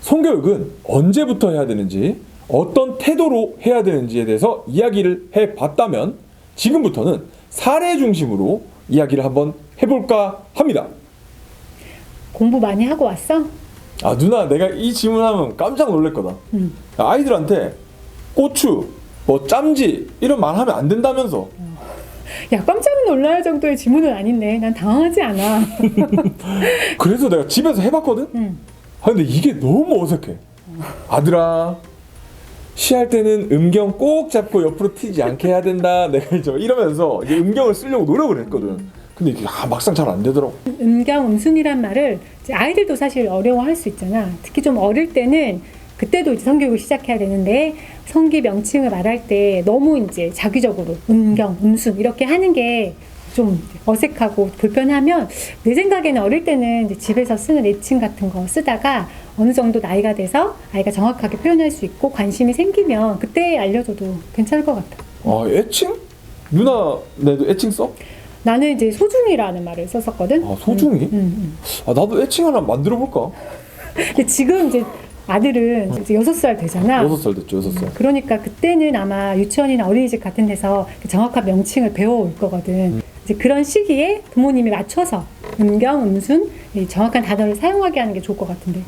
성교육은 언제부터 해야 되는지, 어떤 태도로 해야 되는지에 대해서 이야기를 해봤다면 지금부터는 사례 중심으로 이야기를 한번 해볼까 합니다. 공부 많이 하고 왔어? 아 누나, 내가 이 질문하면 깜짝 놀랄 거다. 아이들한테 고추, 뭐 짬지 이런 말 하면 안 된다면서. 야, 깜짝 놀랄 정도의 질문은 아닌데 난 당황하지 않아. 그래서 내가 집에서 해봤거든? 아 근데 이게 너무 어색해. 아들아, 시할 때는 음경 꼭 잡고 옆으로 튀지 않게 해야 된다. 내가 이러면서 이제 음경을 쓰려고 노력을 했거든. 근데 이게 막상 잘 안 되더라고. 음경, 음순이란 말을 이제 아이들도 사실 어려워할 수 있잖아. 특히 좀 어릴 때는 그때도 이제 성교육을 시작해야 되는데 성기 명칭을 말할 때 너무 이제 자기적으로 음경, 음순 이렇게 하는 게 좀 어색하고 불편하면 내 생각에는 어릴 때는 이제 집에서 쓰는 애칭 같은 거 쓰다가 어느 정도 나이가 돼서 아이가 정확하게 표현할 수 있고 관심이 생기면 그때 알려줘도 괜찮을 것 같아. 아 애칭? 누나 내도 애칭 써? 나는 이제 소중이라는 말을 썼었거든. 아 소중이? 아 나도 애칭 하나 만들어 볼까? 근데 지금 이제 아들은 이제 6살 되잖아. 6살 됐죠, 6살. 그러니까 그때는 아마 유치원이나 어린이집 같은 데서 정확한 명칭을 배워올 거거든. 이제 그런 시기에 부모님이 맞춰서 음경, 음순 이 정확한 단어를 사용하게 하는 게 좋을 것 같은데.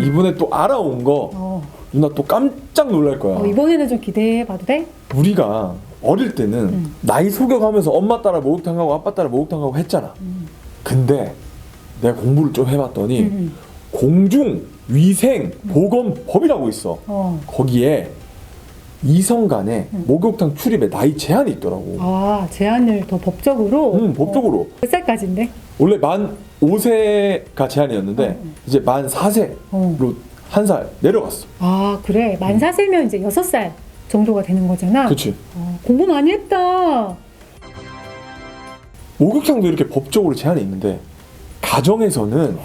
이번에 또 알아온 거 누나 또 깜짝 놀랄 거야. 이번에는 좀 기대해봐도 돼? 우리가 어릴 때는 나이 속여가면서 엄마 따라 목욕탕 가고 아빠 따라 목욕탕 가고 했잖아. 근데 내가 공부를 좀 해봤더니 공중위생보건법이라고 있어. 거기에 이성 간의 목욕탕 출입에 나이 제한이 있더라고. 아, 제한을 더 법적으로? 법적으로. 몇 살까지인데? 원래 만 5세가 제한이었는데 이제 만 4세로 한 살 내려갔어. 아, 그래. 만 4세면 이제 6살 정도가 되는 거잖아. 그치. 공부 많이 했다. 목욕탕도 이렇게 법적으로 제한이 있는데 가정에서는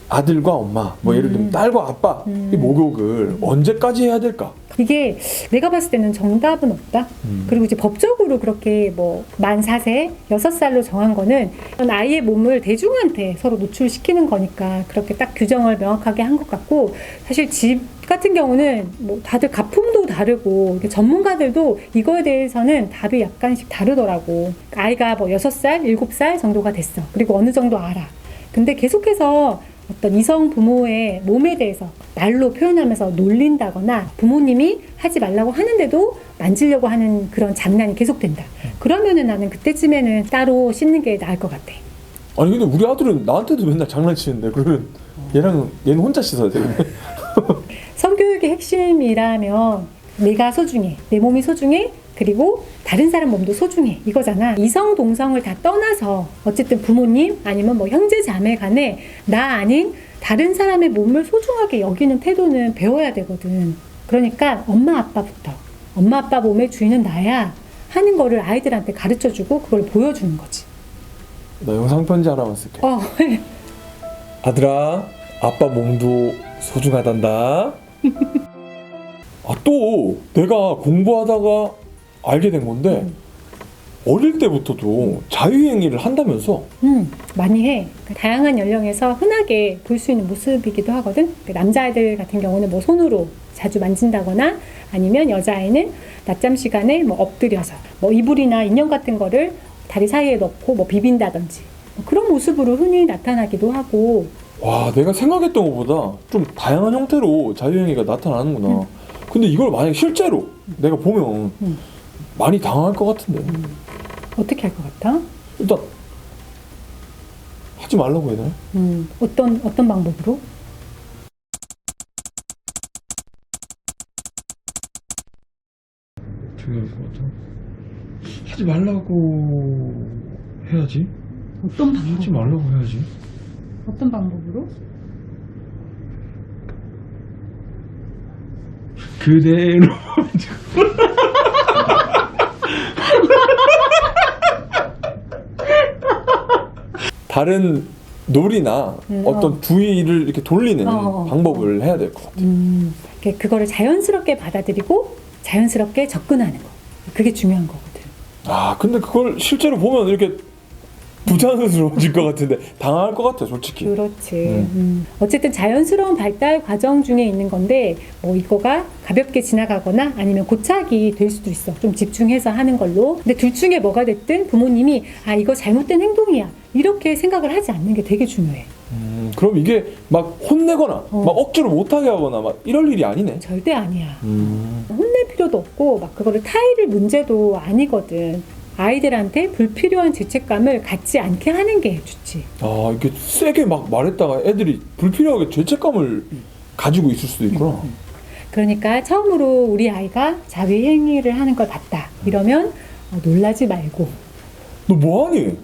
아들과 엄마, 뭐 예를 들면 딸과 아빠 이 목욕을 언제까지 해야 될까? 이게 내가 봤을 때는 정답은 없다. 그리고 이제 법적으로 그렇게 뭐 만 4세, 6살로 정한 거는 아이의 몸을 대중한테 서로 노출시키는 거니까 그렇게 딱 규정을 명확하게 한 것 같고, 사실 집 같은 경우는 뭐 다들 가품도 다르고 전문가들도 이거에 대해서는 답이 약간씩 다르더라고. 아이가 뭐 6살, 7살 정도가 됐어. 그리고 어느 정도 알아. 근데 계속해서 어떤 이성 부모의 몸에 대해서 말로 표현하면서 놀린다거나 부모님이 하지 말라고 하는데도 만지려고 하는 그런 장난이 계속된다. 그러면은 나는 그때쯤에는 따로 씻는 게 나을 것 같아. 아니 근데 우리 아들은 나한테도 맨날 장난치는데 그러면 얘는 혼자 씻어야 되는데. 성교육의 핵심이라면 내가 소중해, 내 몸이 소중해, 그리고 다른 사람 몸도 소중해 이거잖아. 이성 동성을 다 떠나서 어쨌든 부모님 아니면 뭐 형제 자매 간에 나 아닌 다른 사람의 몸을 소중하게 여기는 태도는 배워야 되거든. 그러니까 엄마 아빠부터, 엄마 아빠 몸의 주인은 나야 하는 거를 아이들한테 가르쳐주고 그걸 보여주는 거지. 나 영상 편지 하나만 쓸게. 아들아, 아빠 몸도 소중하단다. 아, 또 내가 공부하다가 알게 된 건데 어릴 때부터도 자유행위를 한다면서? 많이 해. 다양한 연령에서 흔하게 볼 수 있는 모습이기도 하거든. 남자아이들 같은 경우는 뭐 손으로 자주 만진다거나 아니면 여자아이는 낮잠 시간에 뭐 엎드려서 뭐 이불이나 인형 같은 거를 다리 사이에 넣고 뭐 비빈다든지 뭐 그런 모습으로 흔히 나타나기도 하고. 와, 내가 생각했던 것보다 좀 다양한 형태로 자유행위가 나타나는구나. 근데 이걸 만약 실제로 내가 보면 많이 당황할 것 같은데. 어떻게 할 것 같아? 일단 하지 말라고 해야 되나? 어떤 방법으로? 어떻게 할 것 같아? 하지 말라고 해야지. 어떤 방법? 하지 말라고 해야지. 어떤 방법으로? 그대로. 다른 놀이나 어떤 주의를 이렇게 돌리는 방법을 해야 될 것 같아요. 그거를 자연스럽게 받아들이고 자연스럽게 접근하는 거. 그게 중요한 거거든. 아, 근데 그걸 실제로 보면 이렇게 부자연스러워질 것 같은데 당할 것 같아 솔직히. 그렇지. 어쨌든 자연스러운 발달 과정 중에 있는 건데 뭐 이거가 가볍게 지나가거나 아니면 고착이 될 수도 있어. 좀 집중해서 하는 걸로. 근데 둘 중에 뭐가 됐든 부모님이 아 이거 잘못된 행동이야 이렇게 생각을 하지 않는 게 되게 중요해. 그럼 이게 막 혼내거나 막 억지로 못하게 하거나 막 이럴 일이 아니네. 절대 아니야. 혼낼 필요도 없고 막 그거를 타이를 문제도 아니거든. 아이들한테 불필요한 죄책감을 갖지 않게 하는 게 좋지. 아 이게 세게 막 말했다가 애들이 불필요하게 죄책감을 가지고 있을 수도 있구나. 그러니까 처음으로 우리 아이가 자위 행위를 하는 걸 봤다. 이러면 놀라지 말고. 너 뭐하니?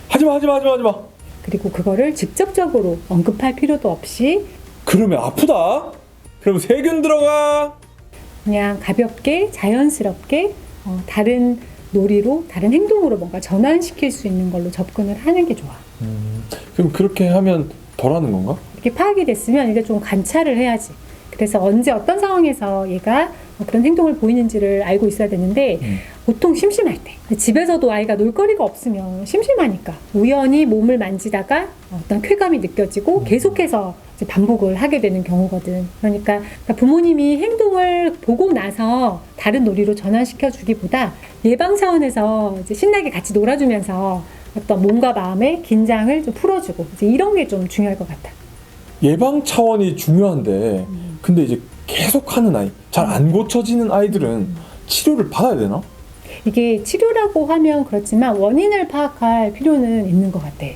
하지마. 그리고 그거를 직접적으로 언급할 필요도 없이 그러면 아프다. 그럼 세균 들어가. 그냥 가볍게 자연스럽게 다른 놀이로 다른 행동으로 뭔가 전환시킬 수 있는 걸로 접근을 하는 게 좋아. 그럼 그렇게 하면 덜하는 건가? 이렇게 파악이 됐으면 이제 좀 관찰을 해야지. 그래서 언제 어떤 상황에서 얘가 그런 행동을 보이는지를 알고 있어야 되는데 보통 심심할 때 집에서도 아이가 놀거리가 없으면 심심하니까 우연히 몸을 만지다가 어떤 쾌감이 느껴지고 계속해서 이제 반복을 하게 되는 경우거든. 그러니까 부모님이 행동을 보고 나서 다른 놀이로 전환시켜 주기보다 예방 차원에서 이제 신나게 같이 놀아주면서 어떤 몸과 마음의 긴장을 좀 풀어주고 이제 이런 게 좀 중요할 것 같아. 예방 차원이 중요한데 근데 이제 계속 하는 아이, 잘 안 고쳐지는 아이들은 치료를 받아야 되나? 이게 치료라고 하면 그렇지만 원인을 파악할 필요는 있는 것 같아.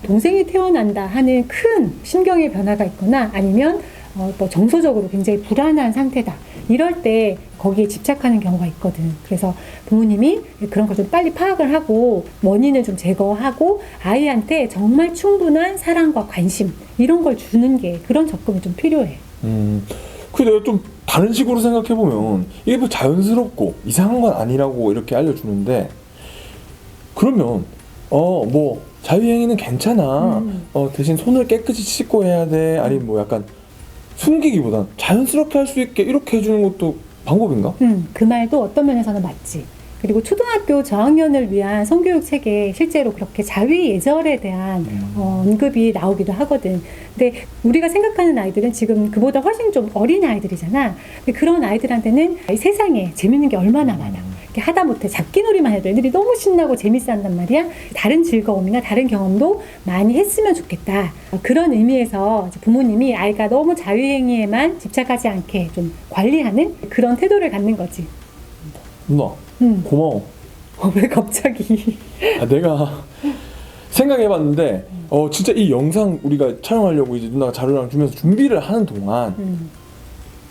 동생이 태어난다 하는 큰 심경의 변화가 있거나 아니면 뭐 정서적으로 굉장히 불안한 상태다. 이럴 때 거기에 집착하는 경우가 있거든. 그래서 부모님이 그런 걸 좀 빨리 파악을 하고 원인을 좀 제거하고 아이한테 정말 충분한 사랑과 관심 이런 걸 주는 게 그런 접근이 좀 필요해. 그 내가 좀 다른 식으로 생각해 보면 이게 뭐 자연스럽고 이상한 건 아니라고 이렇게 알려주는데 그러면 뭐 자유행위는 괜찮아. 대신 손을 깨끗이 씻고 해야 돼. 아니면 뭐 약간 숨기기보단 자연스럽게 할 수 있게 이렇게 해주는 것도 방법인가? 그 말도 어떤 면에서는 맞지. 그리고 초등학교 저학년을 위한 성교육 책에 실제로 그렇게 자위 예절에 대한 언급이 나오기도 하거든. 근데 우리가 생각하는 아이들은 지금 그보다 훨씬 좀 어린 아이들이잖아. 근데 그런 아이들한테는 이 세상에 재밌는 게 얼마나 많아. 이렇게 하다못해 잡기놀이만 해도 애들이 너무 신나고 재밌어 한단 말이야. 다른 즐거움이나 다른 경험도 많이 했으면 좋겠다. 그런 의미에서 부모님이 아이가 너무 자유행위에만 집착하지 않게 좀 관리하는 그런 태도를 갖는 거지. 누나 고마워. 왜 갑자기? 내가 생각해봤는데 진짜 이 영상 우리가 촬영하려고 이제 누나가 자료랑 주면서 준비를 하는 동안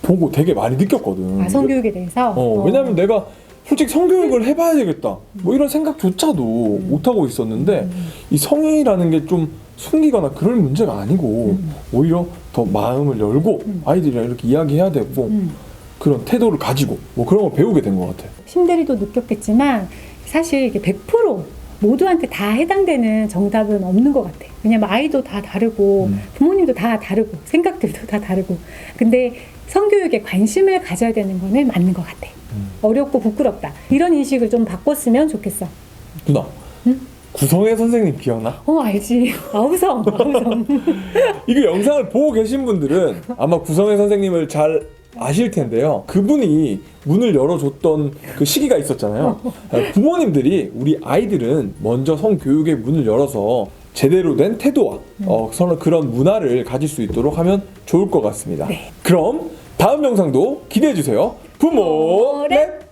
보고 되게 많이 느꼈거든. 성교육에 대해서? 왜냐면 내가 솔직히 성교육을 해봐야 되겠다 뭐 이런 생각조차도 못하고 있었는데 이 성이라는 게 좀 숨기거나 그럴 문제가 아니고 오히려 더 마음을 열고 아이들이랑 이렇게 이야기해야 되고 그런 태도를 가지고 뭐 그런 걸 배우게 된 것 같아. 심대리도 느꼈겠지만 사실 이게 100% 모두한테 다 해당되는 정답은 없는 것 같아. 왜냐면 아이도 다 다르고 부모님도 다 다르고 생각들도 다 다르고 근데 성교육에 관심을 가져야 되는 거는 맞는 것 같아. 어렵고 부끄럽다 이런 인식을 좀 바꿨으면 좋겠어. 누나 구성애 선생님 기억나? 알지. 아우성. 이거 영상을 보고 계신 분들은 아마 구성애 선생님을 잘 아실 텐데요. 그분이 문을 열어줬던 그 시기가 있었잖아요. 부모님들이 우리 아이들은 먼저 성교육의 문을 열어서 제대로 된 태도와 서로 그런 문화를 가질 수 있도록 하면 좋을 것 같습니다. 네. 그럼 다음 영상도 기대해주세요. 부모랩!